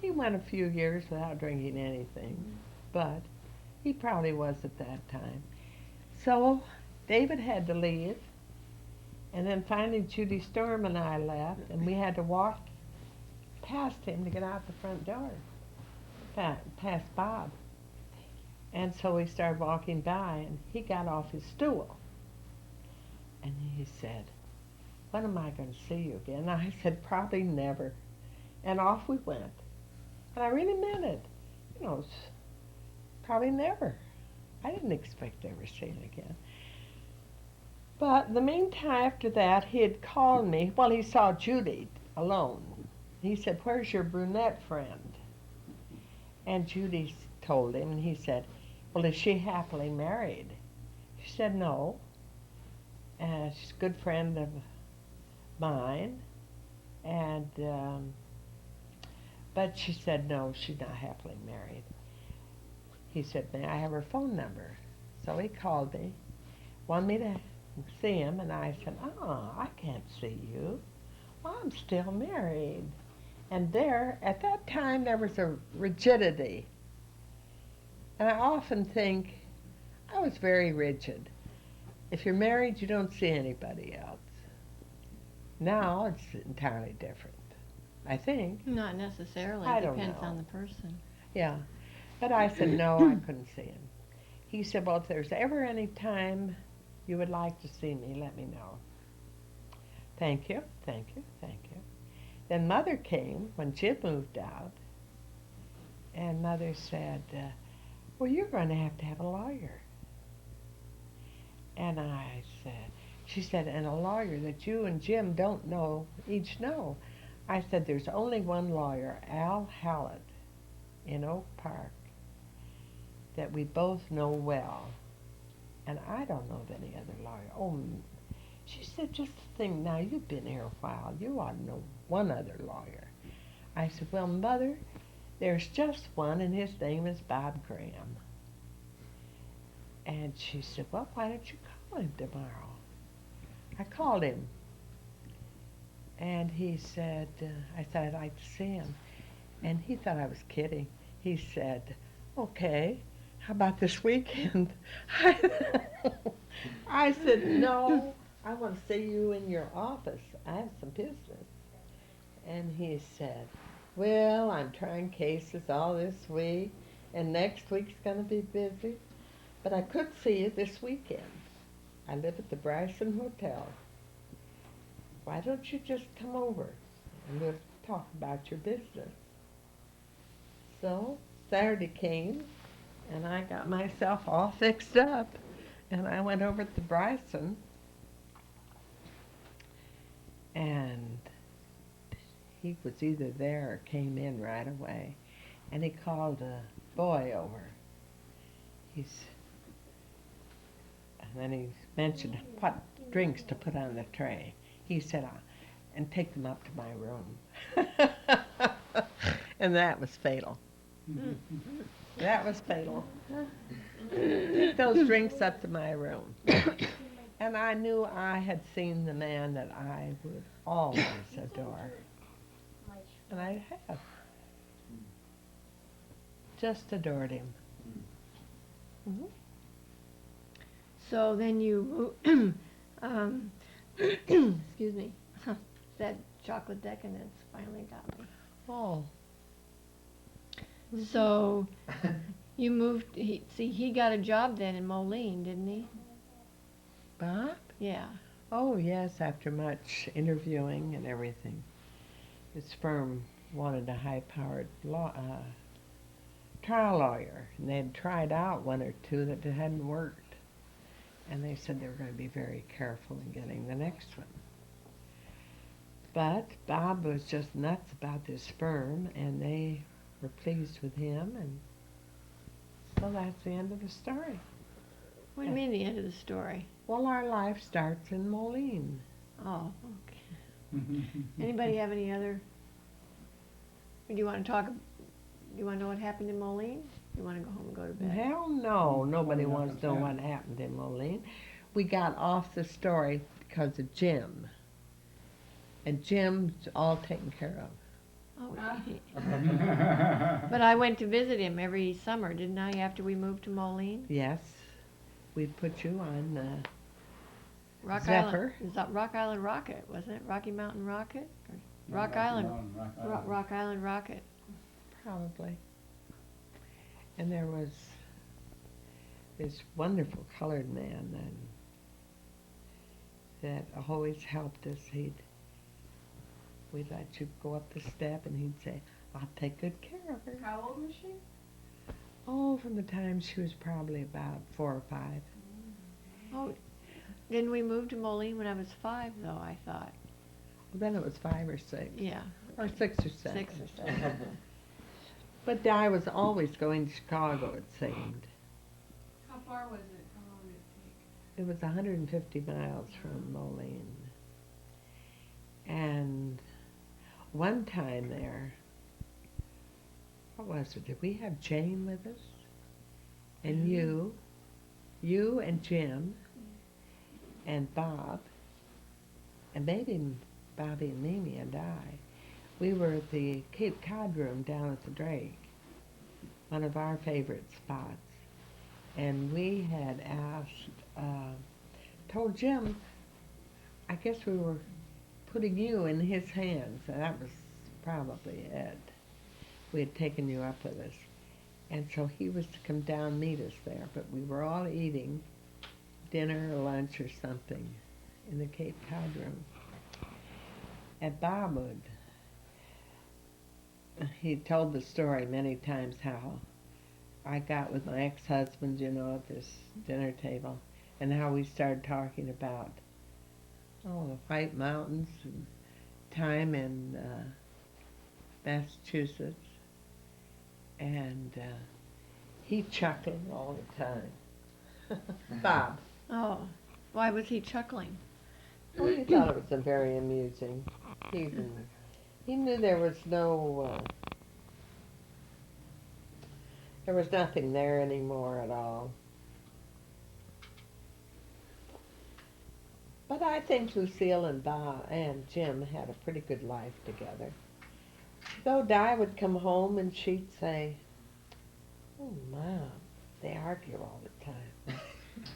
he went a few years without drinking anything, but he probably was at that time. So David had to leave, and then finally Judy Storm and I left, and we had to walk past him to get out the front door, past Bob. And so we started walking by, and he got off his stool, and he said, "When am I going to see you again?" And I said, "Probably never." And off we went. And I really meant it. You know, probably never. I didn't expect to ever see him again. But the meantime, after that, he had called me. Well, he saw Judy alone. He said, "Where's your brunette friend?" And Judy told him, and he said, "Well, is she happily married?" She said, "No. She's a good friend of mine." And, but she said, "No, she's not happily married." He said, "May I have her phone number?" So he called me, wanted me to see him, and I said, "Oh, I can't see you. Well, I'm still married." And there, at that time, there was a rigidity. And I often think I was very rigid. If you're married, you don't see anybody else. Now it's entirely different, I think. Not necessarily. I It don't depends know. on the person. Yeah. But I said, no, I couldn't see him. He said, "Well, if there's ever any time you would like to see me, let me know." Thank you, thank you, thank you. Then Mother came when Jim moved out, and Mother said, "Well, you're going to have a lawyer." And I said, she said, "And a lawyer that you and Jim don't know, each know." I said, "There's only one lawyer, Al Hallett, in Oak Park, that we both know well. And I don't know of any other lawyer." Oh, she said, "Just think now, you've been here a while. You ought to know one other lawyer." I said, "Well, Mother, there's just one, and his name is Bob Graham." And she said, "Well, why don't you call him tomorrow?" I called him, and he said, I said, "I'd like to see him." And he thought I was kidding. He said, "Okay, how about this weekend?" I said, "No, I want to see you in your office. I have some business." And he said, "Well, I'm trying cases all this week, and next week's going to be busy, but I could see you this weekend. I live at the Bryson Hotel. Why don't you just come over and we'll talk about your business?" So Saturday came, and I got myself all fixed up, and I went over to Bryson, and he was either there or came in right away, and he called a boy over. He's And then he mentioned what drinks to put on the tray. He said, "And take them up to my room." And that was fatal. That was fatal. Take those drinks up to my room. And I knew I had seen the man that I would always adore. And I have. Just adored him. Mm-hmm. So then you, excuse me, that chocolate decadence finally got me. Oh. So you moved, he got a job then in Moline, didn't he? Bob? Yeah. Oh, yes, after much interviewing and everything. His firm wanted a high-powered trial lawyer, and they had tried out one or two that hadn't worked. And they said they were going to be very careful in getting the next one. But Bob was just nuts about this firm, and they were pleased with him, and so that's the end of the story. What do you mean the end of the story? Well, our life starts in Moline. Oh, okay. Anybody have any other? Do you want to talk? You want to know what happened in Moline? You want to go home and go to bed? Hell no, nobody wants to know what happened in Moline. We got off the story because of Jim. And Jim's all taken care of. Oh, But I went to visit him every summer, didn't I, after we moved to Moline? Yes, we'd put you on Rock Zephyr. Island, Rock Island Rocket, wasn't it? Rocky Mountain Rocket? Or No, Rock Rocky Island, Mountain, Rock Island. Rock Island Rocket. Probably. And there was this wonderful colored man that always helped us. We'd let you go up the step and he'd say, I'll take good care of her. How old was she? Oh, from the time she was probably about 4 or 5. Oh, didn't we move to Moline when I was 5, though, I thought? Well, then it was 5 or 6. Yeah. Or 6 or 7. 6 or 7. But Di was always going to Chicago, it seemed. How far was it? How long did it It was 150 miles from Moline. And one time there, what was it? Did we have Jane with us? And you and Jim and Bob, and maybe Bobby and Mimi and I. We were at the Cape Cod room down at the Drake, one of our favorite spots. And we had told Jim, I guess we were putting you in his hands, and that was probably it. We had taken you up with us. And so he was to come down and meet us there, but we were all eating dinner or lunch or something in the Cape Cod room. At Bobwood, he told the story many times how I got with my ex-husband, at this dinner table, and how we started talking about, the White Mountains and time in Massachusetts. And he chuckled all the time. Bob. Oh, why was he chuckling? Well, he thought it was very amusing. He knew there was nothing there anymore at all. But I think Lucille and Bob and Jim had a pretty good life together. Though Di would come home and she'd say, "Oh, Mom, they argue all the time."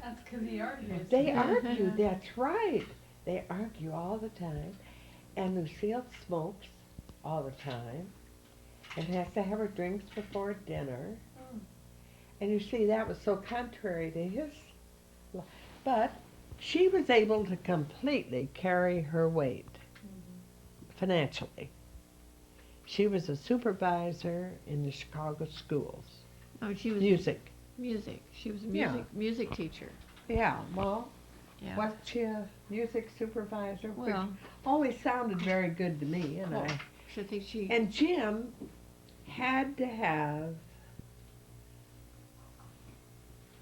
That's because he argues. They argue, that's right. They argue all the time. And Lucille smokes all the time and has to have her drinks before dinner. And you see, that was so contrary to his life. But she was able to completely carry her weight financially. She was a supervisor in the Chicago schools. Oh, she was Music. music. She was a Yeah. music teacher. Yeah, well, Yeah. wasn't she a music supervisor? Which Well, always sounded very good to me, and cool. Should think she. And Jim had to have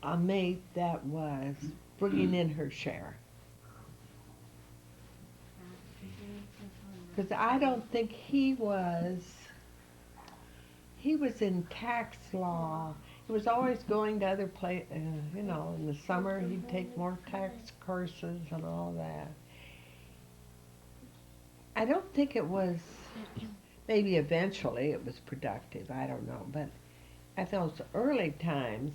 a mate that was bringing in her share. Because I don't think he was in tax law. He was always going to other places, in the summer he'd take more tax courses and all that. I don't think it was, maybe eventually it was productive, I don't know, but at those early times,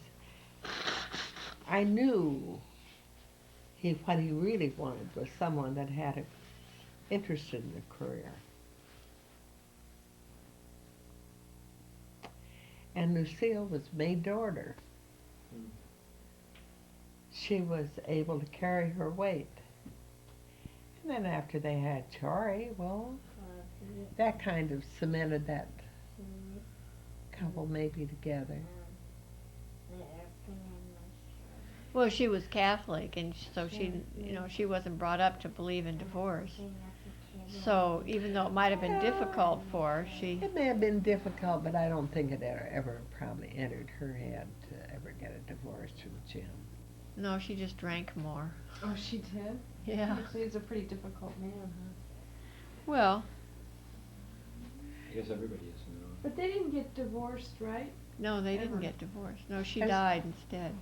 I knew what he really wanted was someone that had an interest in the career. And Lucille was made to order. She was able to carry her weight. And then after they had Chari, well, that kind of cemented that couple maybe together. Well, she was Catholic, and so she wasn't brought up to believe in divorce. So even though it might have been difficult for her, It may have been difficult, but I don't think it ever probably entered her head to ever get a divorce from Jim. no, she just drank more. Oh, she did? Yeah. Actually, he's a pretty difficult man, huh? Well, I guess everybody is, But they didn't get divorced, right? no, they Ever. didn't get divorced. No, she As- died instead.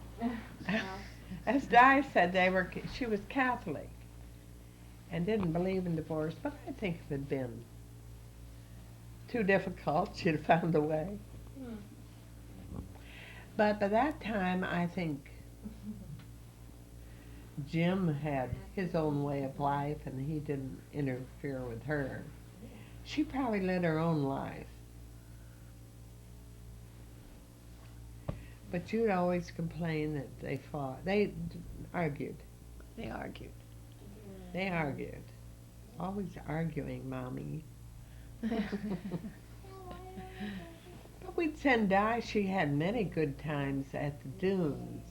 As Di said, she was Catholic and didn't believe in divorce, but I think if it had been too difficult, she'd have found a way. But by that time, I think Jim had his own way of life and he didn't interfere with her. She probably led her own life. But you'd always complain that they fought. They argued. They argued. They argued. Always arguing, Mommy. But we'd send Di. She had many good times at the dunes.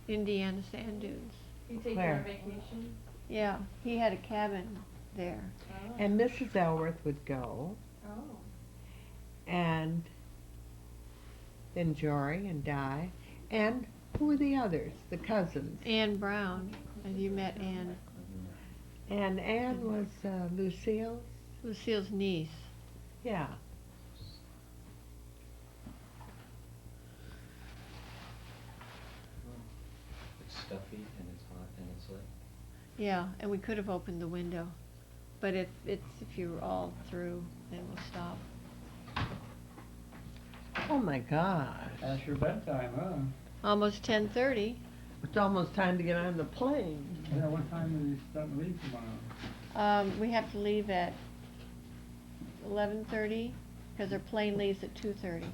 Indiana sand dunes. You take Where? her on vacation? Yeah, he had a cabin there. Oh. And Mrs. Elworth would go. Oh. And then Jory and Di. And who were the others? The cousins. Anne Brown. Have you met Anne? And Anne was Lucille's. Lucille's niece. Yeah. It's stuffy and it's hot and it's like. Yeah, and we could have opened the window. But if you're all through, then we'll stop. Oh my gosh. That's your bedtime, huh? Almost 10:30. It's almost time to get on the plane. Yeah, what time do you start to leave tomorrow? We have to leave at 11:30 because our plane leaves at 2:30. Okay.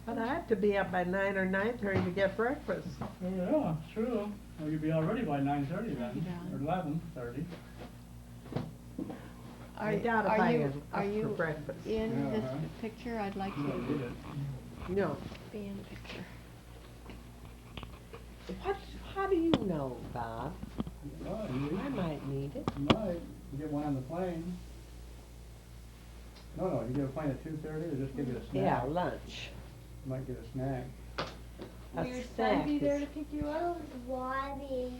But I have to be up by 9 or 9:30 to get breakfast. Oh, yeah, true. Well, you'll be all ready by 9:30 then, Yeah. or 11:30. I doubt if are I you, am are up for you breakfast. in this Uh-huh. picture? I'd like You don't need to it. No. be in the picture. How do you know, Bob? Well, I might need it. you might. You get one on the plane. No, you get a plane at 2:30 or just give you a snack? Yeah, lunch. You might get a snack. Will A your son snack be there is- to pick you up?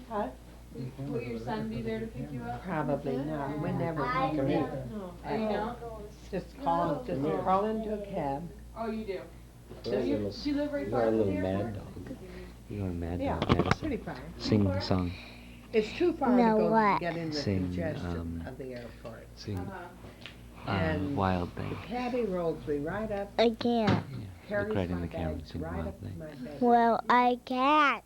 Huh? Will your son be there to pick you up? Probably not. We never I pick Come him here. up. No. Oh, you don't? Just call into a cab. Oh, you do? You're a Do you, little, do you live very you're far a from the little airport? mad dog. You're a mad Yeah, dog, Madison. pretty far. Sing the song. It's too far Now to go what? get in the Sing, congestion of the airport. Sing Uh-huh. And Wild Thing. The cabbie rolls me right up, I can't. Yeah. carries Look right my in the camera. bags Sing right Wild up to Thing. my bed. Well, I can't.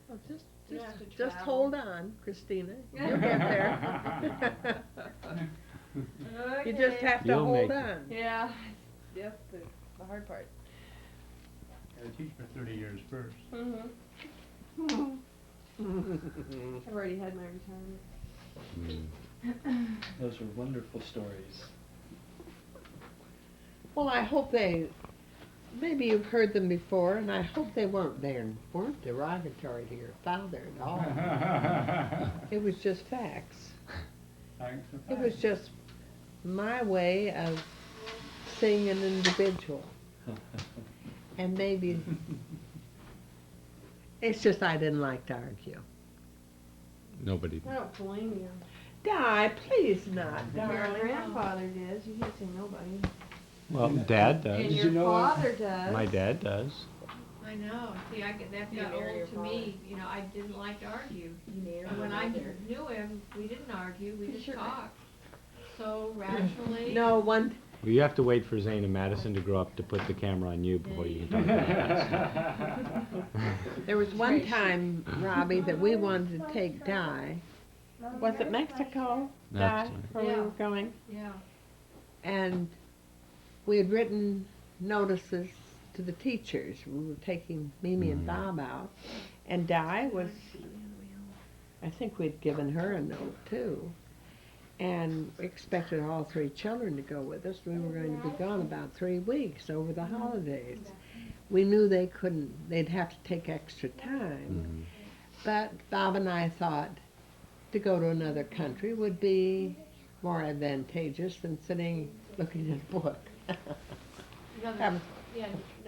Well, just Just to just travel. hold on, Christina. You'll get there. You just Okay. have to You'll hold make it. on. Yeah. Yep, the hard part. Gotta teach for 30 years first. Mm-hmm. I've already had my retirement. Those are wonderful stories. Well, I hope maybe you've heard them before, and I hope they weren't derogatory to your father at all. It was just facts. Thanks for It was just my way of seeing an individual. And maybe, it's just I didn't like to argue. Nobody. I don't blame you. Di, please not, Your darling. grandfather does. You can't say nobody. Well, Dad And does. Did your you know what- father does. My dad does. I know. See, that You got marry your old to me. You know, I didn't like to argue. When I knew him, we didn't argue. We just Sure. talked. So rationally. No, one, Well, you have to wait for Zane and Madison to grow up to put the camera on you before you can talk about that. there was one time, Robbie, that we wanted to take Di. Was it Mexico, Di, That's where we Yeah. were going? Yeah. And we had written notices to the teachers. We were taking Mimi and Bob out. And Di was, I think we'd given her a note too. And we expected all three children to go with us. We were going to be gone about 3 weeks over the holidays. We knew they'd have to take extra time. But Bob and I thought to go to another country would be more advantageous than sitting looking at a book. Um,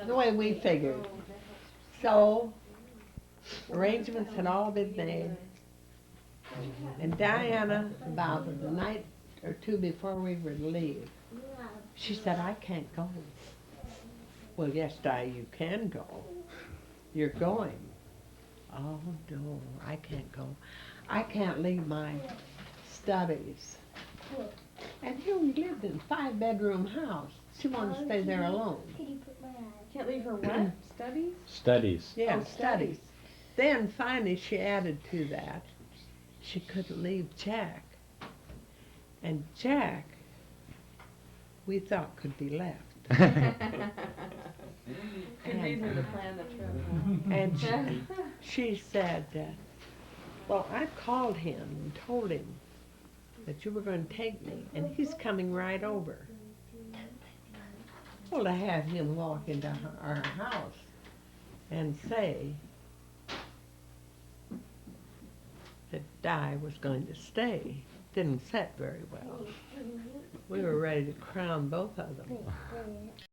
the way we figured. So, arrangements had all been made. And Diana, about the night or two before we were to leave, she said, I can't go. Well, yes, Di, you can go. You're going. Oh, no, I can't go. I can't leave my studies. And he only lived in a 5-bedroom house. She wanted to stay there alone. Can't leave her what? Studies? Studies. Yeah, Oh, studies. Then finally she added to that, she couldn't leave Jack. And Jack, we thought could be left. Convinced her to plan the trip, huh? And she said, well, I called him and told him that you were going to take me, and he's coming right over. Well, to have him walk into our house and say that Di was going to stay didn't set very well. We were ready to crown both of them.